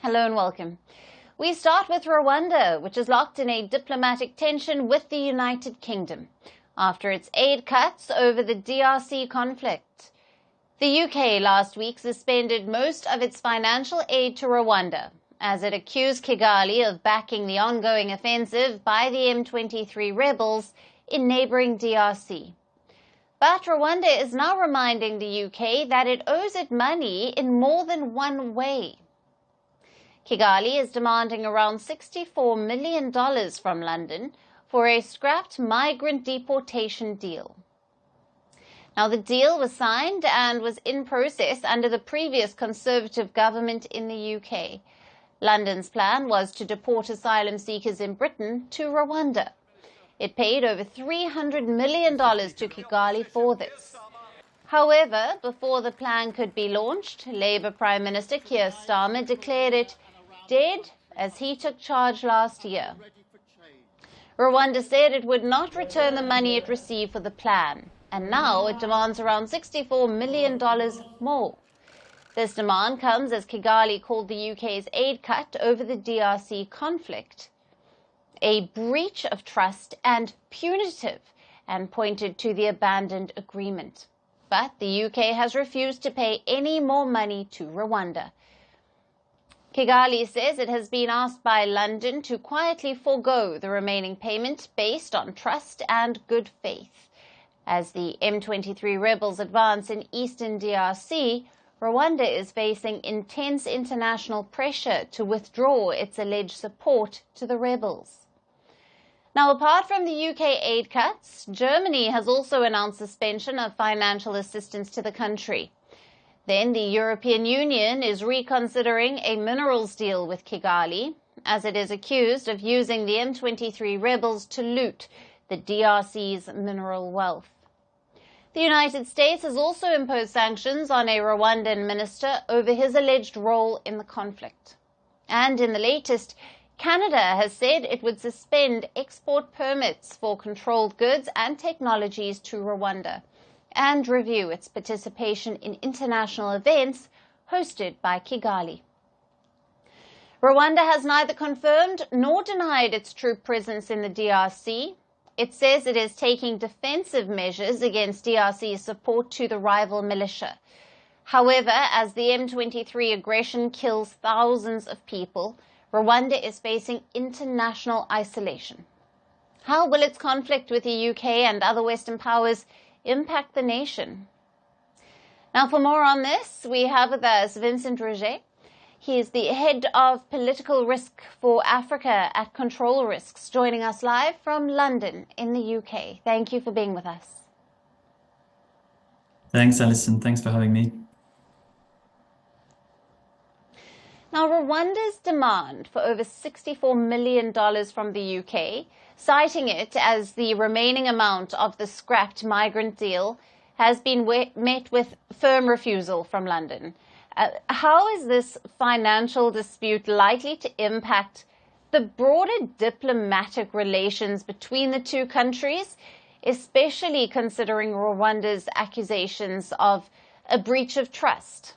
Hello and welcome. We start with Rwanda, which is locked in a diplomatic tension with the United Kingdom after its aid cuts over the DRC conflict. The UK last week suspended most of its financial aid to Rwanda as it accused Kigali of backing the ongoing offensive by the M23 rebels in neighbouring DRC. But Rwanda is now reminding the UK that it owes it money in more than one way. Kigali is demanding around $64 million from London for a scrapped migrant deportation deal. Now, the deal was signed and was in process under the previous Conservative government in the UK. London's plan was to deport asylum seekers in Britain to Rwanda. It paid over $300 million to Kigali for this. However, before the plan could be launched, Labour Prime Minister Keir Starmer declared it dead as he took charge last year. Rwanda said it would not return the money it received for the plan, and now it demands around $64 million more. This demand comes as Kigali called the UK's aid cut over the DRC conflict a breach of trust and punitive, and pointed to the abandoned agreement. But the UK has refused to pay any more money to Rwanda. Kigali says it has been asked by London to quietly forego the remaining payment based on trust and good faith. As the M23 rebels advance in eastern DRC, Rwanda is facing intense international pressure to withdraw its alleged support to the rebels. Now, apart from the UK aid cuts, Germany has also announced suspension of financial assistance to the country. Then the European Union is reconsidering a minerals deal with Kigali, as it is accused of using the M23 rebels to loot the DRC's mineral wealth. The United States has also imposed sanctions on a Rwandan minister over his alleged role in the conflict. And in the latest, Canada has said it would suspend export permits for controlled goods and technologies to Rwanda and review its participation in international events hosted by Kigali. Rwanda has neither confirmed nor denied its troop presence in the DRC. It says it is taking defensive measures against DRC's support to the rival militia. However, as the M23 aggression kills thousands of people, Rwanda is facing international isolation. How will its conflict with the UK and other Western powers impact the nation? Now, for more on this, we have with us Vincent Roget. He is the head of political risk for Africa at Control Risks, joining us live from London in the UK. Thank you for being with us. Thanks, Alison. Thanks for having me. Now, Rwanda's demand for over $64 million from the UK, citing it as the remaining amount of the scrapped migrant deal, has been met with firm refusal from London. How is this financial dispute likely to impact the broader diplomatic relations between the two countries, especially considering Rwanda's accusations of a breach of trust?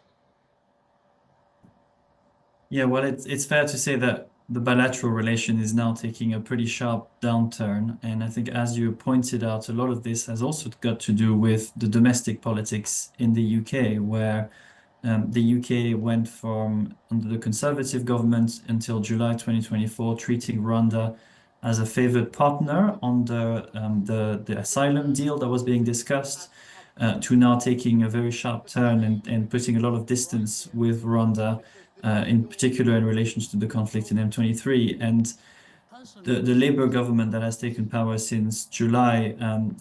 Yeah, well, it's fair to say that the bilateral relation is now taking a pretty sharp downturn. And I think, as you pointed out, a lot of this has also got to do with the domestic politics in the UK, where the UK went from, under the Conservative government until July 2024, treating Rwanda as a favored partner on the asylum deal that was being discussed, to now taking a very sharp turn and putting a lot of distance with Rwanda, in particular in relation to the conflict in M23. And the Labour government that has taken power since July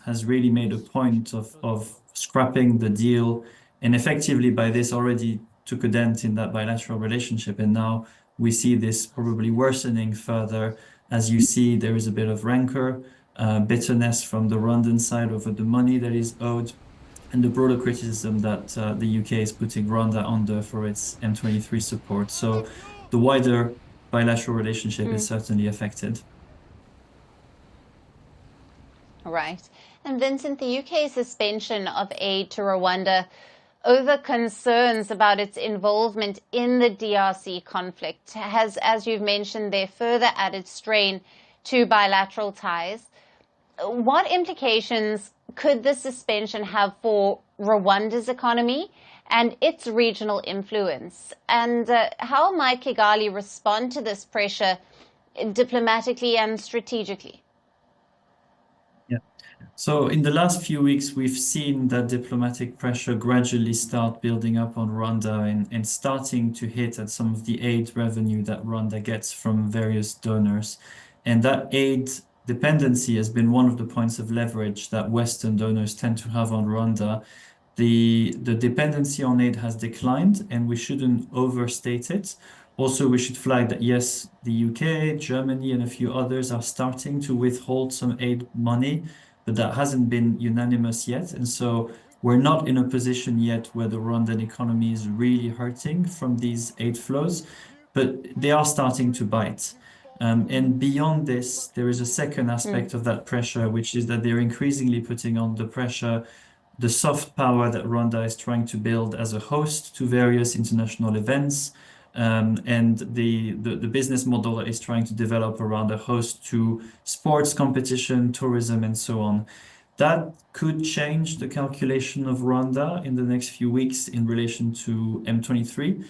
has really made a point of scrapping the deal, and effectively by this already took a dent in that bilateral relationship. And now we see this probably worsening further. As you see, there is a bit of rancor, bitterness from the Rwandan side over the money that is owed, and the broader criticism that the UK is putting Rwanda under for its M23 support. So the wider bilateral relationship is certainly affected. Right. And Vincent, the UK's suspension of aid to Rwanda over concerns about its involvement in the DRC conflict has, as you've mentioned there, further added strain to bilateral ties. What implications could this suspension have for Rwanda's economy and its regional influence? And how might Kigali respond to this pressure diplomatically and strategically? Yeah. So in the last few weeks, we've seen that diplomatic pressure gradually start building up on Rwanda and starting to hit at some of the aid revenue that Rwanda gets from various donors. And that aid dependency has been one of the points of leverage that Western donors tend to have on Rwanda. The dependency on aid has declined, and we shouldn't overstate it. Also, we should flag that, yes, the UK, Germany, and a few others are starting to withhold some aid money, but that hasn't been unanimous yet. And so we're not in a position yet where the Rwandan economy is really hurting from these aid flows, but they are starting to bite. And beyond this, there is a second aspect of that pressure, which is that they're increasingly putting on the pressure the soft power that Rwanda is trying to build as a host to various international events, and the business model that is trying to develop around a host to sports competition, tourism, and so on. That could change the calculation of Rwanda in the next few weeks in relation to M23.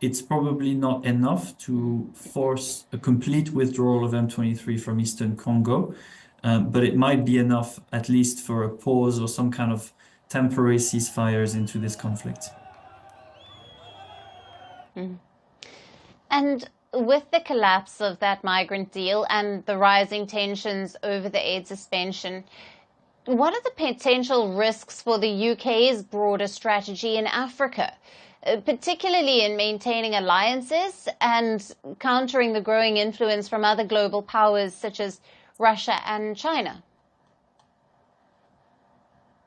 It's probably not enough to force a complete withdrawal of M23 from Eastern Congo, but it might be enough at least for a pause or some kind of temporary ceasefires into this conflict. And with the collapse of that migrant deal and the rising tensions over the aid suspension, what are the potential risks for the UK's broader strategy in Africa, particularly in maintaining alliances and countering the growing influence from other global powers such as Russia and China?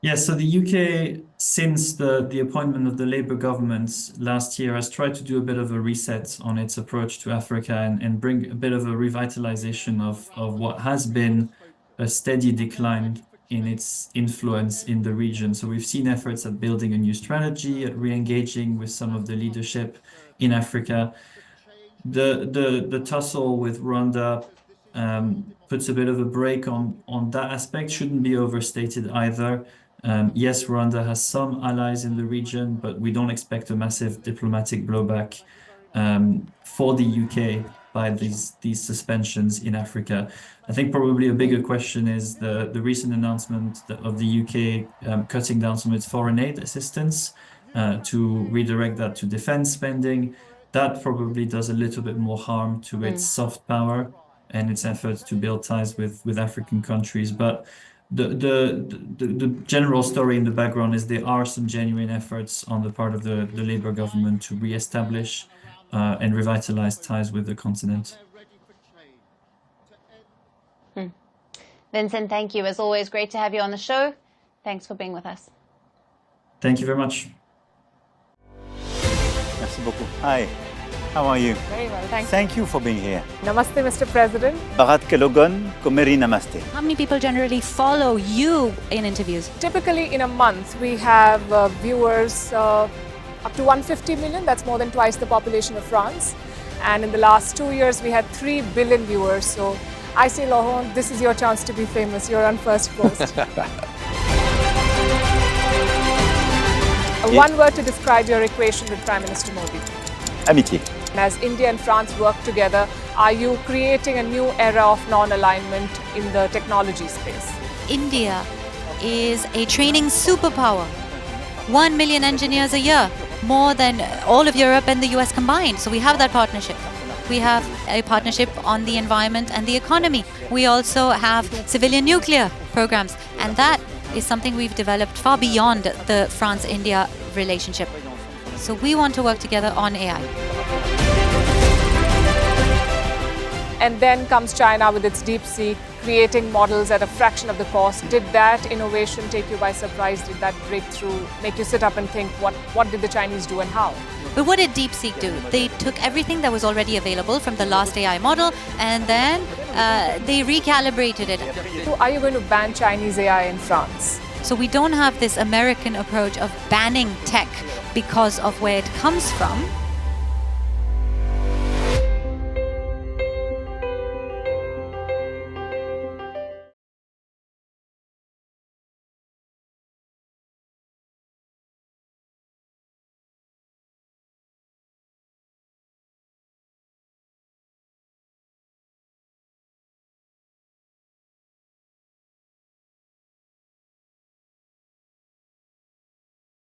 Yes, so the UK, since the appointment of the Labour government last year, has tried to do a bit of a reset on its approach to Africa and bring a bit of a revitalization of what has been a steady decline in its influence in the region. So we've seen efforts at building a new strategy, at re-engaging with some of the leadership in Africa. The tussle with Rwanda puts a bit of a brake on that aspect, shouldn't be overstated either. Yes, Rwanda has some allies in the region, but we don't expect a massive diplomatic blowback for the UK by these suspensions in Africa. I think probably a bigger question is the recent announcement of the UK cutting down some of its foreign aid assistance to redirect that to defense spending. That probably does a little bit more harm to its soft power and its efforts to build ties with African countries. But the general story in the background is there are some genuine efforts on the part of the Labour government to re-establish and revitalize ties with the continent. Vincent, thank you. As always, great to have you on the show. Thanks for being with us. Thank you very much. Merci beaucoup. Hi, how are you? Very well, thank you. Thank you for being here. Namaste, Mr. President. Bharat Kelogon, Komeri Namaste. How many people generally follow you in interviews? Typically in a month, we have viewers up to 150 million. That's more than twice the population of France. And in the last 2 years, we had 3 billion viewers. So I say, Laurent, this is your chance to be famous. You're on Firstpost. One word to describe your equation with Prime Minister Modi. Amitié. As India and France work together, are you creating a new era of non-alignment in the technology space? India is a training superpower. 1 million engineers a year, more than all of Europe and the US combined. So we have that partnership. We have a partnership on the environment and the economy. We also have civilian nuclear programs, and that is something we've developed far beyond the France-India relationship. So we want to work together on AI. And then comes China with its DeepSeek, creating models at a fraction of the cost. Did that innovation take you by surprise? Did that breakthrough make you sit up and think, what did the Chinese do and how? But what did DeepSeek do? They took everything that was already available from the last AI model, and then they recalibrated it. So are you going to ban Chinese AI in France? So we don't have this American approach of banning tech because of where it comes from.